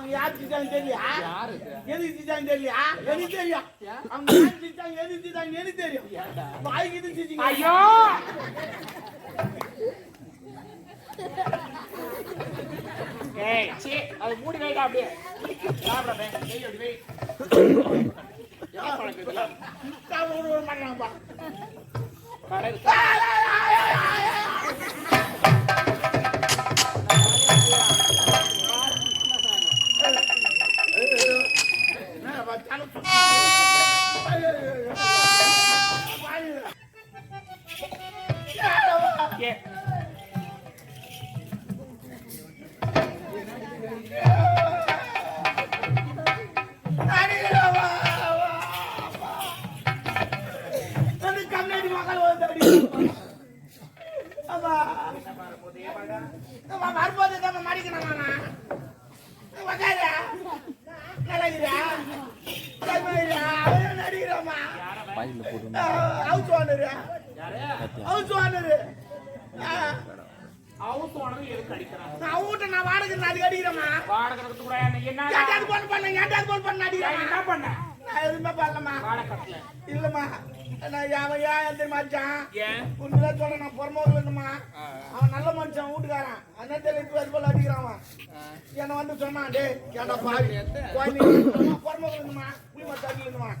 அவங்க யார் திட்டாங்க தெரியல எதுக்கு திட்டாங்க தெரியல எனக்கு தெரியும் அவங்க யார் திட்டாங்க எதுக்கு திட்டாங்க எனக்கு தெரியும் வாய்க்கு இது திட்டிங்க ஐயோ ஏய் சீ அது மூடி வைடா அப்படியே சாப்பிடவே டேய் அப்படி வை என்ன பழக்கம் இதெல்லாம் சாப்பிட ஒரு மாட்டாங்கப்பா வரும்போது தான் மடிக்கணும் நடிக்கிறோமா ஹவுஸ் ஓனரு நான் வீட்டை நான் வாடகை அதுக்கு அடிக்கிறேமா ஏட்டாவது போன் பண்ண என்ன பண்ண நான் எதுவுமே பண்ணலமா இல்லம்மா நான் எந்த மச்சான் உண்மைதான் சொல்ல நான் புறமோது வேணுமா அவன் நல்ல மனுஷன் வீட்டுக்காரன் அண்ணன் இப்போ அது போல அடிக்கிறான் என்னை வந்து சொன்னான் டே கேட்டா பாரு புறமோது வேணுமா புளி மத்த அடி வேணுமா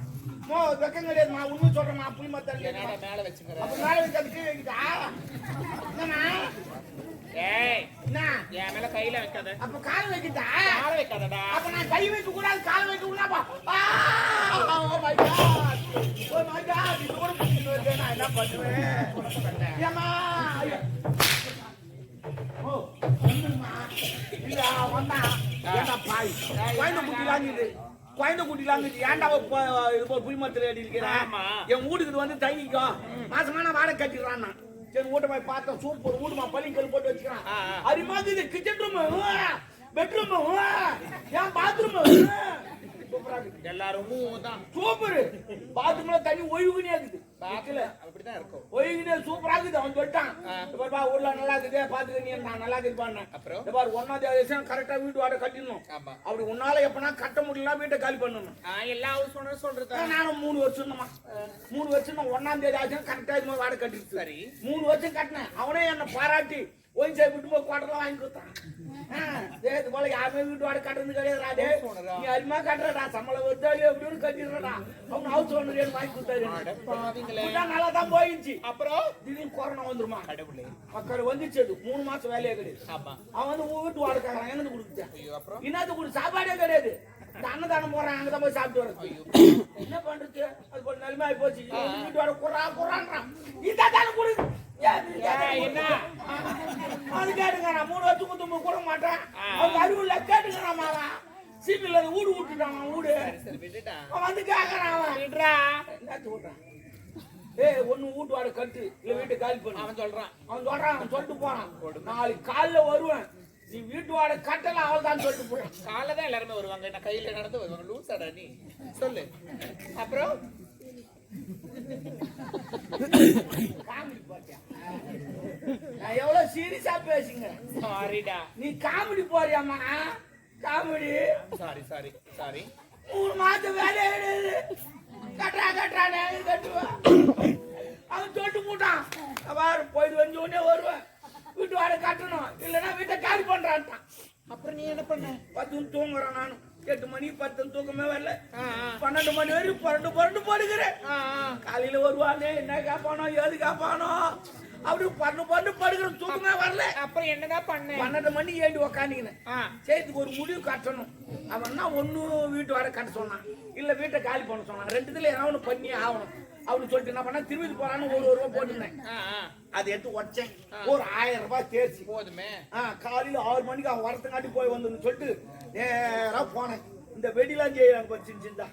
வெக்கம் கிடையாதுமா உண்மை சொல்றேம்மா புளி மத்த அடி மேல வச்சுக்கிறேன் அப்ப மேல வச்சு அது கீழே வைக்கிட்டா என்னண்ணா ஏய் என் மேல கையில வைக்காத அப்ப கால் வைக்கிட்டா கால வைக்காதடா அப்ப நான் கை வைக்க கூடாது கால் வைக்க கூடாப்பா ஓ மை காட் இது ஒரு புடிச்சு நான் என்ன பண்ணுவேன் ஏமா ஓ வந்துமா இல்ல வந்தா என்ன பாய் குழந்தை குட்டிலாங்குது ஏன்டா இது புளி மரத்துல அடி இருக்கிறேன் என் வீட்டுக்கு வந்து தங்கிக்கோ மாசமான வாடகை கட்டிடுறான் சரி வீட்டை போய் பார்த்தோம் சூப்பர் வீடுமா பள்ளிக்கல் போட்டு வச்சுக்கிறான் அரிமாக்கு இது கிச்சன் ரூம் பெட்ரூம் ஏன் பாத்ரூம் எல்லாரும் சூப்பர் பாத்ரூம்ல தண்ணி ஒய்வுனே இருக்குது அப்படிதான் இருக்கும் ஒய்வுனே சூப்பரா இருக்குது அவன் சொல்லிட்டான் ஊர்ல நல்லா இருக்குது பாத்துக்க நீ நான் நல்லா இருக்குப்பான்னு அப்புறம் ஒன்னாவது கரெக்டா வீட்டு வாடகை கட்டிடணும் அப்படி உன்னால எப்பனா கட்ட முடியல வீட்டை காலி பண்ணணும் எல்லா ஹவுஸ் சொல்றது நானும் 3 வருஷம் 3 வருஷம் 1ஆம் தேதி ஆச்சு கரெக்டா இது வாடகை கட்டிட்டு சரி 3 வருஷம் கட்டினேன் அவனே என்ன பாராட்டி ஒயின் சாய் விட்டு போய் குவாட்டர்லாம் வாங்கி கொடுத்தான் இது போல யாருமே வீட்டு வாடகை கட்டுறது கிடையாது நீ அதிகமா கட்டுறடா சம்பளம் வருதாலே எப்படி கட்டிடுறா அவங்க ஹவுஸ் ஓனர் வாங்கி கொடுத்தாரு நல்லா தான் போயிடுச்சு அப்புறம் திடீர்னு கொரோனா வந்துருமா கடவுளே மக்கள் வந்துச்சு 3 மாசம் வேலையே கிடையாது அவன் வந்து வீட்டு வாடகை எங்க கொடுத்துட்டான் இன்னது கூட சாப்பாடே கிடையாது அன்னதானம் போறான் அங்கதான் போய் சாப்பிட்டு வர என்ன பண்றது அது போல நிலைமை போச்சு வீட்டு வாடகை குறான்றான் இதான் கொடு என்ன அது கேட்டுங்க 3 வருஷம் கூட மாட்டேன் அவங்க அறிவுள்ள கேட்டுக்கிறான் மாவா சீட்டுல வீடு விட்டுட்டான் வீடு வந்து கேக்குறான் ஒண்ணு வீட்டு வாடகை கட்டு இல்ல வீட்டை காலி பண்ணு அவன் சொல்லிட்டு போறான் நாளைக்கு காலைல வருவேன் நீ வீட்டு வாடகை கட்டல அவள் தான் சொல்லிட்டு போறேன் காலைல தான் எல்லாருமே வருவாங்க என்ன கையில நடந்து வருவாங்க லூசாடா நீ சொல்லு அப்புறம் நான் எவ்வளவு சீரியஸா பேசுங்க சாரிடா நீ காமெடி போறியாமா காமெடி சாரி 3 மாசம் வேலையே கிடையாது கட்டுறா கட்டுவா அவன் சொல்லிட்டு போட்டான் பாரு போயிட்டு வந்து உடனே வருவேன் வீட்டு வாடகை கட்டணும் இல்லைன்னா வீட்டை காலி பண்றான்ட்டான் அப்புறம் நீ என்ன பண்ண 10 தூங்குறேன் நானும் 8 மணி 10 தூக்கமே வரல 12 மணி வரைக்கும் புரண்டு போடுகிறேன் காலையில வருவானே என்ன கேப்பானோ ஏது கேப்பானோ அப்படி பண்டு படுக்கிறேன் தூக்கமே வரல அப்புறம் என்னதான் பண்ண 12 மணி ஏண்டி உக்காண்டிக்கினேன் சேர்த்துக்கு ஒரு முடிவு கட்டணும் அவன்னா ஒண்ணு வீட்டு வாடகை கட்ட சொன்னான் இல்ல வீட்டை காலி பண்ண சொன்னான் ரெண்டுத்துல ஏதாவது பண்ணி ஆகணும் அவனு சொல்லிட்டு என்ன பண்ண திரும்பி போறான்னு ஒரு ரூபா போட்டுருந்தேன் அதை எடுத்து உடச்சேன் ஒரு 1000 ரூபாய் தேர்ச்சி போதுமே காலையில 6 மணிக்கு அவன் வரத்துக்காட்டி போய் வந்துன்னு சொல்லிட்டு நேரா போனேன் இந்த வெடிலாம் செய்யறாங்க சின்ன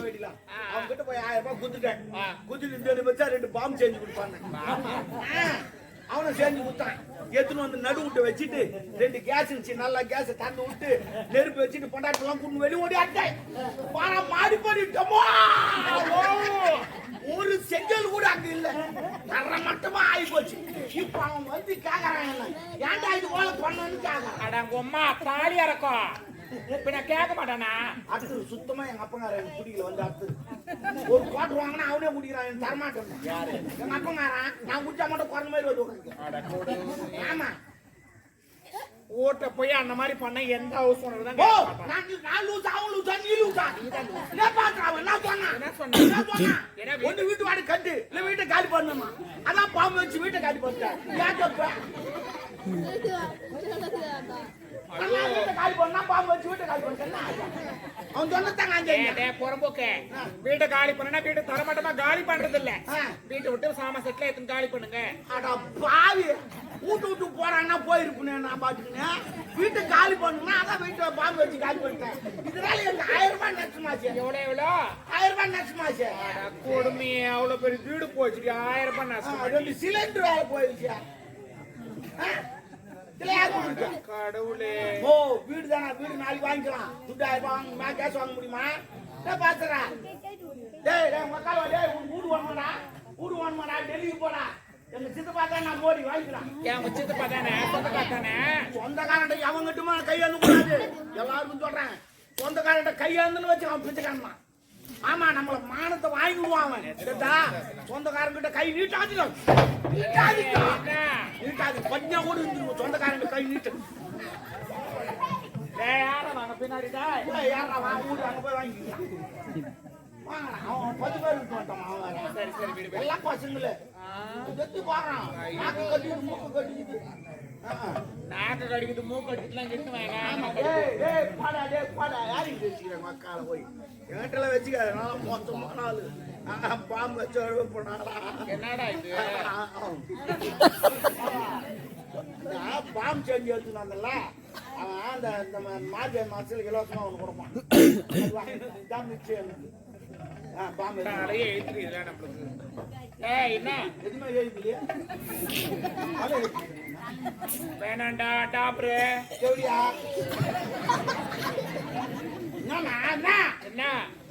வெடிலாம் அவங்க கிட்ட போய் 1000 ரூபாய் குத்துட்டேன் குத்துட்டு வச்சா 2 பாம்பு செஞ்சு கொடுப்பாங்க அவனை செஞ்சு கொடுத்தான் எடுத்துன்னு வந்து நடு விட்டு வச்சுட்டு 2 கேஸ் இருந்துச்சு நல்லா கேஸ் தந்து விட்டு நெருப்பு வச்சுட்டு பொண்டாட்டெல்லாம் கூட்டு வெளியே ஓடி ஆட்டேன் மாறி பண்ணிட்டோமோ ஒரு செங்கல் கூட அங்க இல்ல தர மட்டுமா ஆகி போச்சு இப்ப அவன் வந்து கேக்குறான் ஏன்டா இது போல பண்ணு கேக்குறான் அடங்க அம்மா தாலி இறக்கும் இப்ப நான் கேட்க மாட்டானா? அடுத்து சுத்தமா எங்க அப்பங்கார எனக்கு பிடிக்கல வந்து அடுத்து ஒரு குவார்டர் வாங்கினா அவனே குடிக்கிறான் எனக்கு தரமாட்டேன். யாரு? எங்க அப்பங்காரன் நான் குடிச்சா மட்டும் குறைஞ்ச மாதிரி வந்து உட்காந்து. ஆமா ஓட்ட போய் அந்த மாதிரி பண்ண எந்த ஹவுஸ் ஓனர் தான் ஓ கேட்க மாட்டான். நான் லூசா அவன் லூசா நீ லூசா என்ன பாக்குறான் என்ன சொன்னான் என்ன சொன்னா? என்ன சொன்னான் ஒண்ணு வீட்டு வாடகை கட்டு இல்ல வீட்டை காலி பண்ணுமா அதான் பாம்பு வச்சு வீட்டை காலி பண்ணிட்டேன் ஏன் தப்பு வீட்டை காலி பண்ணா பாம்பு வச்சு வீட்டை காலி பண்ணிட்டேன் அவன் சொன்னதாங்க புறம்போக்க வீட்டை காலி பண்ணா வீட்டை தரமாட்டமா காலி பண்றது இல்ல. வீட்டை விட்டு சாம செட்ல எடுத்து காலி பண்ணுங்க. அட பாவி வீட்டு விட்டு போறான்னா போயிருப்பேன் நான் பாத்துக்கினேன் வீட்டை காலி பண்ணுனா அதான் வீட்டை பாம்பு வச்சு காலி பண்ணிட்டேன். இதனால எனக்கு 1000 ரூபாய் நஷ்டமாச்சு. எவ்வளோ 1000 ரூபாய் நஷ்டமாச்சு. கொடுமையே அவ்வளவு பெரிய வீடு போச்சு. 1000 ரூபாய் நஷ்டம். 2 சிலிண்டர் வேலை போயிடுச்சு. கடவுளே. ஓ வீடு தானே வீடு நாளைக்கு வாங்கிக்கலாம். துட்டு 1000 ரூபாய் வாங்க நான் கேஸ் வாங்க முடியுமா? பாத்துறா டேய் மக்கள் டேய் வீடு வாங்கடா வீடு வாங்கடா டெல்லிக்கு போடா. எங்க சித்தப்பா தான் நான் மோடி வாங்கிக்கலாம். என் சித்தப்பா தானே சொந்தக்கார தானே. சொந்தக்காரன்ட்ட அவங்ககிட்டமா கையாந்து கூடாது எல்லாருக்கும் சொல்றேன். சொந்தக்காரன்ட்ட கையாந்துன்னு வச்சு அவன் பிச்சைக்காரன். ஆமா நம்மள மானத்தை வாங்கிடுவான் அவன். சொந்தக்காரங்கிட்ட கை நீட்டாது நீட்டாது பஞ்சா கூட இருந்துருவோம். சொந்தக்காரங்க கை நீட்டு யாரா வாங்க பின்னாடிடா யாரா வாங்க வீடு அங்க போய் வாங்கிக்கலாம். அவன் 10 பேர் இருக்க மாட்டான். அவன் சரி சரி வீடு எல்லாம் பசங்களே கட்டி போறான். நாக்கு கட்டிட்டு மூக்கு கட்டிக்கிட்டு நாக்கு கடிக்கிட்டு மூக்கு கட்டிட்டுலாம் கிட்டு பாடா யாருக்கு வச்சுக்கிறேன் மக்கால போய் என்கிட்ட வச்சுக்காது நல்லா மொத்தமான ஆளு பாம்பு வச்சு போனாடா. என்னடா இது பாம்பு செஞ்சு வச்சுனாங்கல்ல அவன் அந்த மார்கழி மாசத்துல இலவசமா ஒண்ணு கொடுப்பான். தான் நிச்சயம் பாம்பு எழுத்துறீங்களா நம்மளுக்கு? என்ன எதுவுமே எழுதிலையே வேணாண்டா டாப்ரு எப்படியா என்ன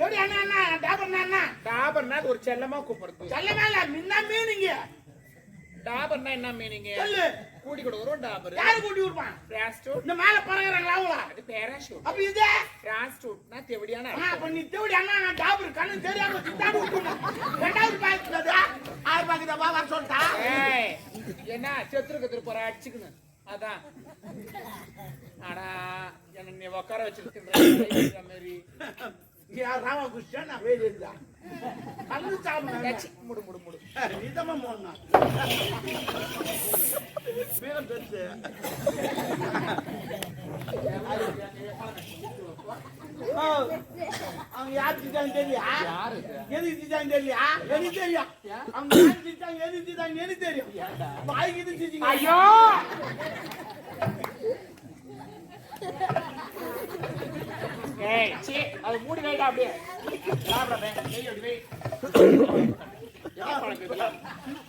எப்படியா என்ன டாபர்னா என்ன டாபர்னா அது ஒரு செல்லமா கூப்பிடுறது. செல்லமா இல்ல முன்ன மீனிங்க. டாபர்னா என்ன மீனிங்க? சொல்லு. கூட்டி கொடுக்குறோம் டாபர். யாரு கூட்டி கொடுப்பான்? பிராஸ்டூட். இந்த மேல பறங்கறாங்களா அவங்களா? அது பேராஷூட். அப்ப இது பிராஸ்டூட்னா தெவடியான. அப்ப நீ தெவடியானா நான் டாபர் கண்ணு தெரியாம திட்டாடு விட்டுறேன். ரெண்டாவது பாக்குறது ஆறு பாக்குதா வா சொல்லிட்டா. ஏய் என்ன செத்துருக்கு போற அடிச்சுக்கணும் அதான். ஆனா என்ன நீ உட்கார வச்சிருக்கீங்க மாதிரி யார் ராமகிருஷ்ணன் நான் வேலை இருந்தா கண்ணு சாப்பிடு முடு முடு முடு நீதமா போனா பேரம் பெருசு அவங்க யாருக்கு தான் தெரியா? எதுக்கு தான் தெரியா? எனக்கு தெரியும். அவங்க யாருக்கு தான் எதுக்கு தான் எனக்கு தெரியும். வாய்க்கு இது ஐயோ ஏய் சீ அது மூடி வைடா அப்படியே சாப்பிடறேன் நெய் அப்படி வை என்ன பழக்குதுல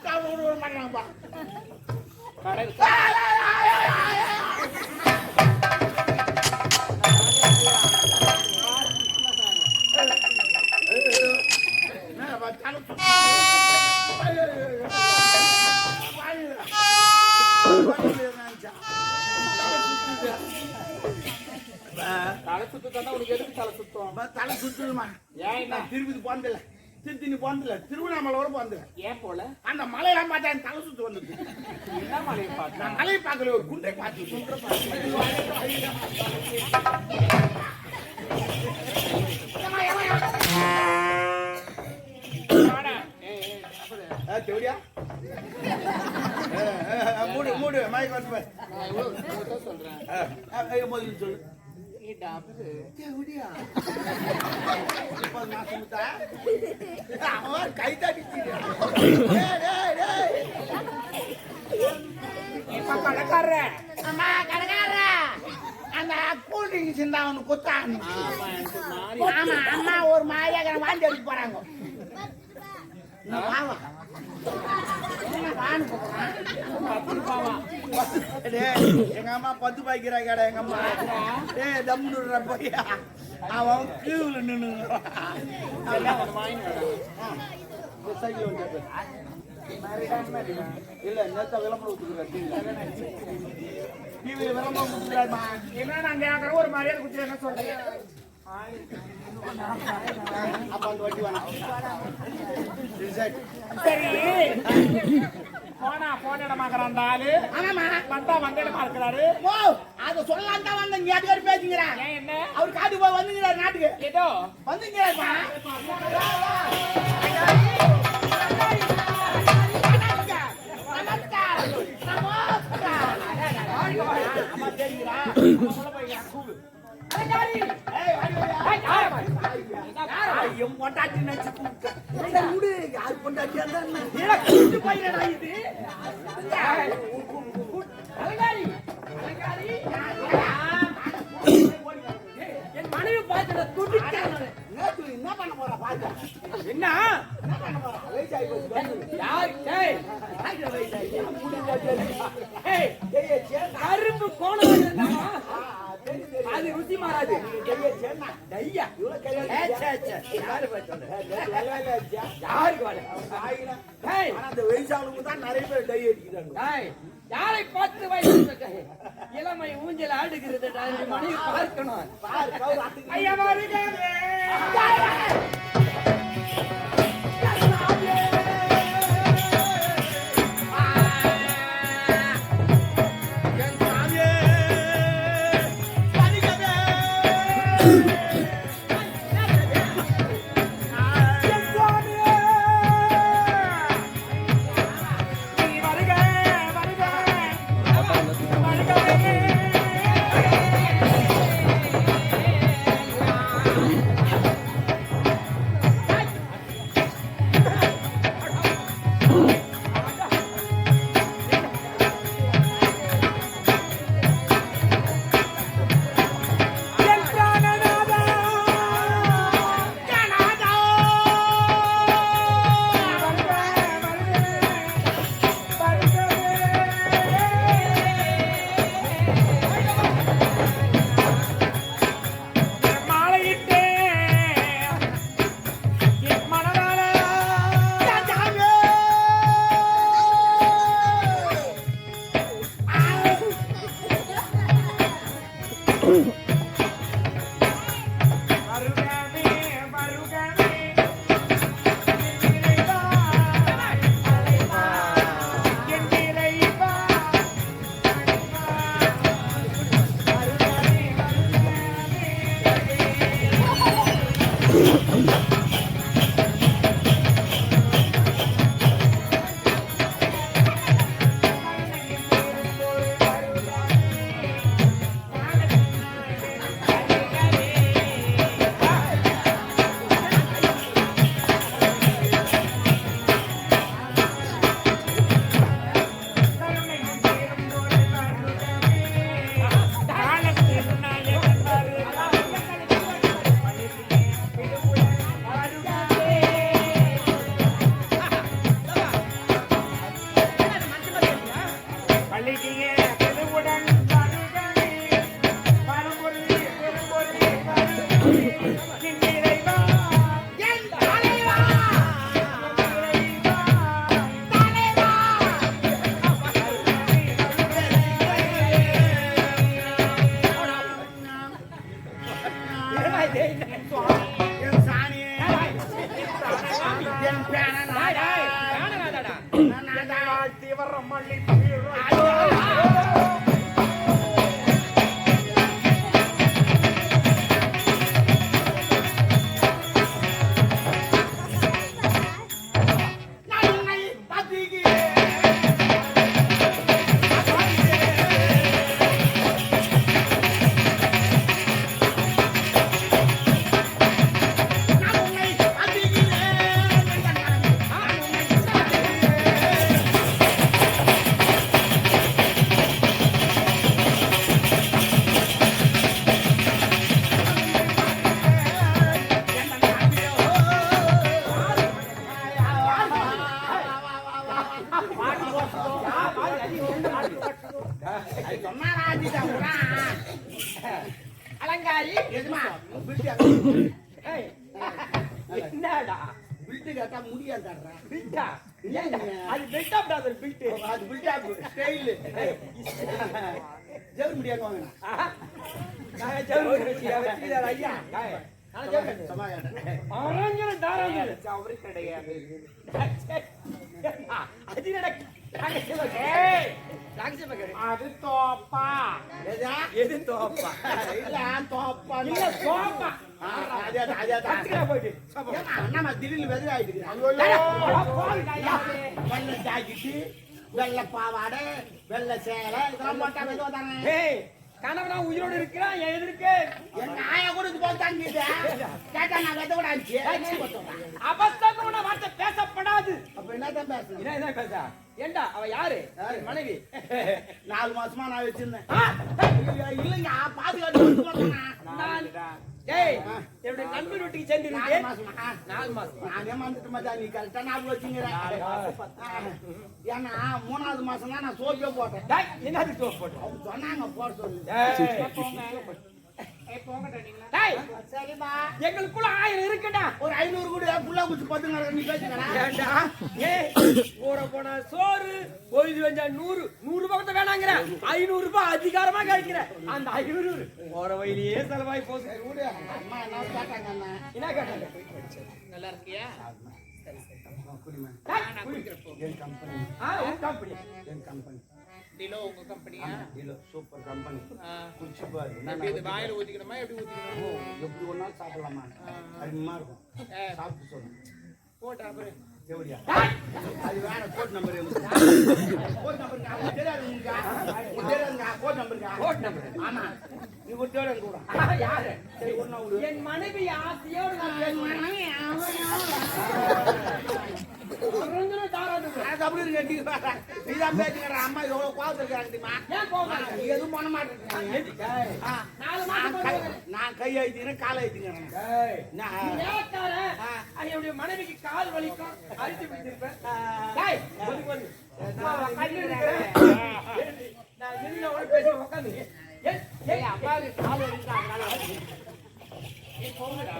காவூர் ஒரு மண்ணாம்பா கடை தலை சுத்தம் உனக்கு எதுக்கு தலை சுத்தம்? தலை சுத்துமா? ஏன் திருப்பதி போனதில்ல, திருத்தணி போனதில்ல, திருவண்ணாமலை போனதில்ல. ஏன் போல? அந்த மலையெல்லாம் பார்த்தா எனக்கு தலை சுத்து வந்தது. என்ன மலையை பார்த்து? நான் மலையை பார்க்கல, ஒரு குண்டை பார்த்து தேவடியா மூடு மூடு மயக்க வந்து சொல்றேன் முதல்ல சொல்லு கை தட்டி கடைக்கார அம்மா கடைக்கார அந்த கூல் ட்ரிங்க்ஸ் இருந்தா அவனு குத்தான். ஆமா அம்மா ஒரு மாதிரியாக வாந்தி எடுத்து போறாங்க. எங்க அம்மா 10 பாய்க்கிறா கடை எங்க அம்மா தம்முடுற பையா அவன் கீழ நின்று இல்ல நேத்த விளம்பரம் இவரு விளம்பரம் கொடுக்குறாருமா. என்ன நான் கேட்கறேன் ஒரு மரியாதை குடிச்சு என்ன சொல்றீங்க? அப்ப அந்த வட்டி வேணாம். சரி போனா போன இடமாக்குற அந்த ஆளு ஆமாமா வந்தா வந்த இடமா இருக்கிறாரு. ஓ அத சொல்லலாம் தான் வந்தேன். நீ அதுக்கு பேசுங்கிறான். ஏன் என்ன அவர் காட்டுக்கு போய் வந்துங்கிறார் நாட்டுக்கு. ஏதோ வந்துங்கிறாருமா. என் மனைவி பார்த்துட துடிக்க என்ன பண்ண போறா பாத்து என்ன என்ன பண்ண போறா வயசாகி போச்சு யார் டேய் ஏய் கரும்பு கோணம் இருந்தாமா அது ருசி மாறாது டையா யாருக்கு வாட டேய் அந்த வயசானவங்க தான் நிறைய பேர் டை அடிக்கிறாங்க. டேய் யாரை பார்த்து வயசு இளமை ஊஞ்சல் ஆடுகிறது மனைவி பார்க்கணும் பாரு கவுர் ஆட்டுக்கு ஐயா வருகிறே. அலங்காரி எதுமா ஏய் என்னடா பில்ட்டு கேட்டா முடியாதாடுறா. பில்டா அது பில்டா பிரதர் பில்ட் அது பில்டா ஸ்டைல். ஜெவல் முடியாது வாங்கினா ஆஹா. நான் ஜவுளி வச்சியா வச்சியா ஐயா நான் ஜவுளி சும்மா கேட்டேன். அரஞ்சன தாராஞ்சன அவரு கிடையாது. அது நடக்கு ஏய், ராக்ஷச பகரு அது தோப்பா. ஏதா? எது தோப்பா இல்ல, தோப்பா. இல்ல சோப்பா அதே தான். கத்துக்கடா போயிட்டு ஏம்மா, அண்ணா திடீர்னு வெதை ஆயிடுது. வெள்ளை ஜாக்கெட்டு, வெள்ளை பாவாடை, வெள்ளை சேலை இதெல்லாம் போட்டா வெதை தானே. ஏய் கணவனா உயிரோடு இருக்கிறான் என் எதிர்க்கு என் நாயை கூட இது போல் தாங்கிட்டு கேட்டா நான் வெதை கூட ஆச்சு. அபத்தமான வார்த்தை பேசப்படாது அப்ப என்னதான் பேசணும்? என்ன பேச ஏண்டா அவ யாரு என் மனைவி 4 மாசமா நான் வச்சிருந்தேன். ஆ, இல்லைங்க, பாதுகாத்து நான் டேய் என்னுடைய நண்பர் வீட்டுக்கு சென்று 4 மாசமா 4 மாசம் நானே வந்துட்டு மச்சான், நீ கரெக்டா ஞாபகம் வச்சுங்கிற. ஏன்னா 3வது மாசம் தான் நான் சோப்பே போட்டேன். டேய் என்னது தோப்பு போட்டு அவங்க சொன்னாங்க போட சொல்லு. டேய் சரிப்பா, எங்களுக்குள்ள 1000 இருக்குடா ஒரு 500 கூட புள்ளா குச்சி பத்துங்க நீ பேசுங்கடா. ஏண்டா ஏய் போற போன சோறு பொழுது வந்தா 100 ரூபாய் வேணாங்கற 500 ரூபாய் அதிகாரமா கேட்கிற அந்த 500 போற வழியிலே செலவாய் போகுது விடு. அம்மா என்ன கேட்டாங்க அண்ணா? என்ன கேட்டாங்க நல்லா இருக்கியா? குடிமா. நான் குடிக்கிறப்போ. என் கம்பெனி, உன் கம்பெனி என் கம்பெனி. டிலோ உங்க கம்பெனியா? இல்ல, சூப்பர் கம்பெனி. ஆ. குடிச்சு பாரு. எப்படி இது வாயில ஊத்திக்கணுமா எப்படி ஊத்திக்கணும்? எப்படி ஒரு நாள் சாப்பிடலாமா? அருமையா இருக்கும். சாப்பிட்டு சொல்லு. போட்டா அப்புறம் எப்படியா? அது வேற கோட் நம்பர். கோட் நம்பர் தெரியாது உங்களுக்கு? தெரியாதுங்க கோட் நம்பருக்கா? கோட் நம்பர் ஆமா, நீ ஒரு தேட கூட. யாரு சரி, ஒரு நாள் விடு. என் மனைவி ஆசையோடு நான் பேசுவேன் தாராது அது அப்படி இருக்கு. நீதான் பேசுகிற அம்மா எவ்வளவு கோவத்துல இருக்காங்க தெரியுமா? ஏன் போக நீ எதுவும் பண்ண மாட்டேங்கிறீங்க. 4 மாசம் நான் கை அழுத்திக்கிறேன், காலை அழுத்திக்கிறேன். என்னுடைய மனைவிக்கு கால் வலிக்கும் அரிசி பிடிச்சிருப்பேன் டேய், ஒதுக்கு வந்து. நான் கண்ணு இருக்கிறேன். நான் என்னோட பேசி உட்காந்து ஏய் அப்பாவுக்கு கால் வலிக்கும் அதனால போங்கடா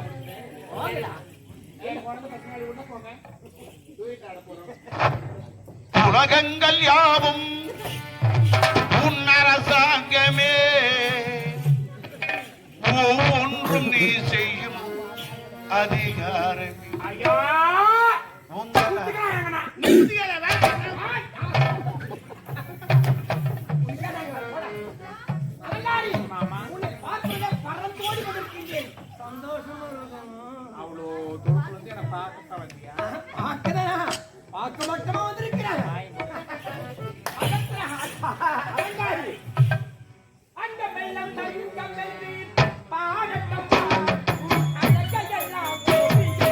ஏய் குழந்தை பசங்க உள்ள போங்க. தூக்கிட்டு ஆட போறோம். உலகங்கள் யாவும் உன் அரசாங்கமே, ஒவ்வொன்றும் நீ செய்யும் அதிகாரமே. ஐயா! உங்கள் அலங்காரி மாமா உன்னை பார்க்கவே பறந்தோடி வந்திருக்கீங்க சந்தோஷமா அவ்வளோ தூரத்துல இருந்து என்ன பார்க்க வந்தியா? பார்க்க மட்டுமா வந்திருக்கிறேன் அலங்காரி அந்த வெள்ளம் தங்கம் வெள்ளி பாடட்டம்மா அழகையெல்லாம் கோவிலே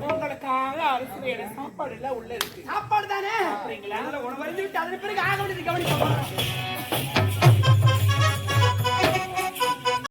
உங்களுக்காக அரசு வேலை சாப்பாடு எல்லாம் உள்ள இருக்கு. சாப்பாடு தானே சாப்பிடுறீங்களா? உணவு வந்து விட்டு அதன் பிறகு ஆக வேண்டியது கவனிப்போம்.